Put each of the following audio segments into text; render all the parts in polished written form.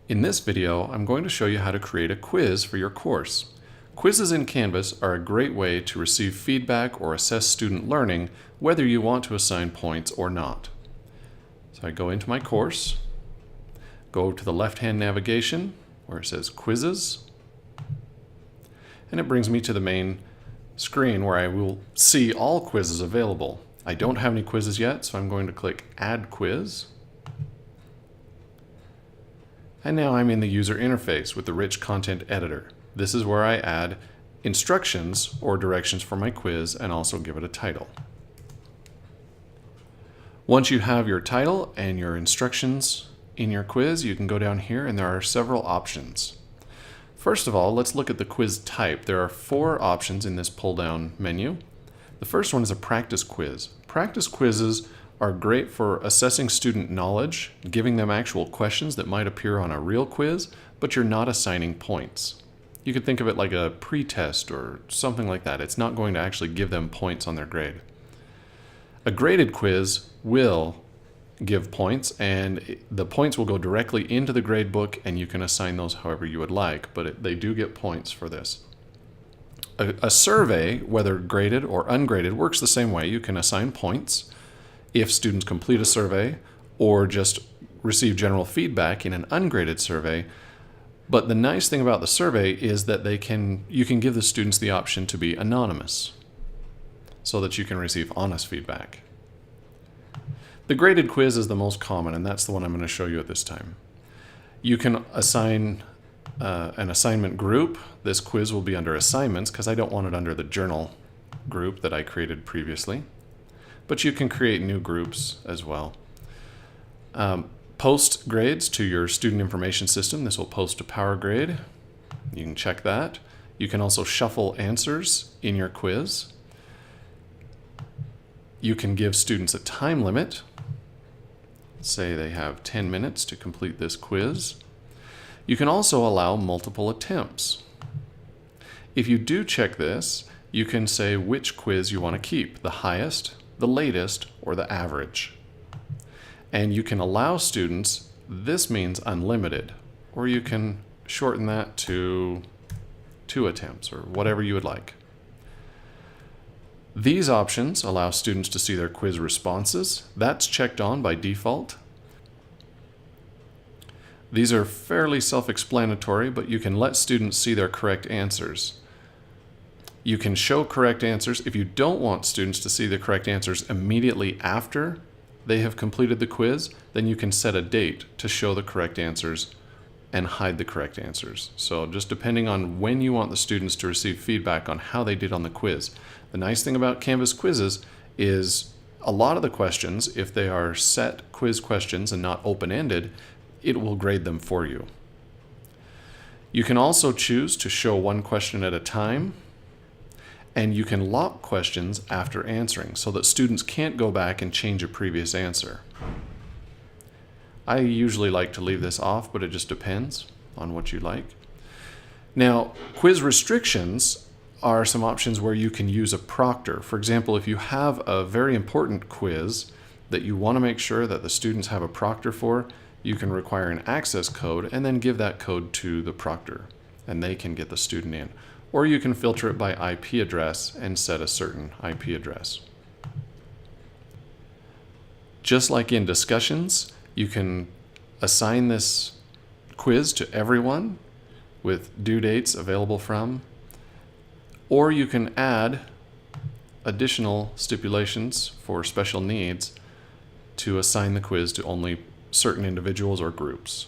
In this video, I'm going to show you how to create a quiz for your course. Quizzes in Canvas are a great way to receive feedback or assess student learning, whether you want to assign points or not. So I go into my course, go to the left-hand navigation where it says Quizzes, and it brings me to the main screen where I will see all quizzes available. I don't have any quizzes yet, so I'm going to click Add Quiz. And now I'm in the user interface with the Rich Content Editor. This is where I add instructions or directions for my quiz and also give it a title. Once you have your title and your instructions in your quiz, you can go down here and there are several options. First of all, let's look at the quiz type. There are 4 options in this pull-down menu. The first one is a practice quiz. Practice quizzes are great for assessing student knowledge, giving them actual questions that might appear on a real quiz, but you're not assigning points. You could think of it like a pre-test or something like that. It's not going to actually give them points on their grade. A graded quiz will give points, and the points will go directly into the grade book, and you can assign those however you would like, but they do get points for this. A survey, whether graded or ungraded, works the same way. You can assign points if students complete a survey or just receive general feedback in an ungraded survey. But the nice thing about the survey is that you can give the students the option to be anonymous so that you can receive honest feedback. The graded quiz is the most common, and that's the one I'm going to show you at this time. You can assign an assignment group. This quiz will be under assignments because I don't want it under the journal group that I created previously. But you can create new groups as well. Post grades to your student information system. This will post to PowerGrade. You can check that. You can also shuffle answers in your quiz. You can give students a time limit. Say they have 10 minutes to complete this quiz. You can also allow multiple attempts. If you do check this, you can say which quiz you want to keep, the highest, the latest, or the average. And you can allow students, this means unlimited, or you can shorten that to 2 attempts or whatever you would like. These options allow students to see their quiz responses. That's checked on by default. These are fairly self-explanatory, but you can let students see their correct answers. You can show correct answers. If you don't want students to see the correct answers immediately after they have completed the quiz, then you can set a date to show the correct answers and hide the correct answers. So just depending on when you want the students to receive feedback on how they did on the quiz. The nice thing about Canvas quizzes is a lot of the questions, if they are set quiz questions and not open-ended, it will grade them for you. You can also choose to show one question at a time, and you can lock questions after answering so that students can't go back and change a previous answer. I usually like to leave this off, but it just depends on what you like. Now, quiz restrictions are some options where you can use a proctor. For example, if you have a very important quiz that you want to make sure that the students have a proctor for, you can require an access code and then give that code to the proctor, and they can get the student in. Or you can filter it by IP address and set a certain IP address. Just like in discussions, you can assign this quiz to everyone with due dates available from, or you can add additional stipulations for special needs to assign the quiz to only certain individuals or groups.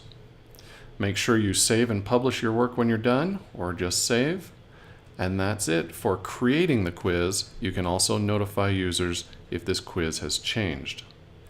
Make sure you save and publish your work when you're done, or just save. And that's it for creating the quiz. You can also notify users if this quiz has changed.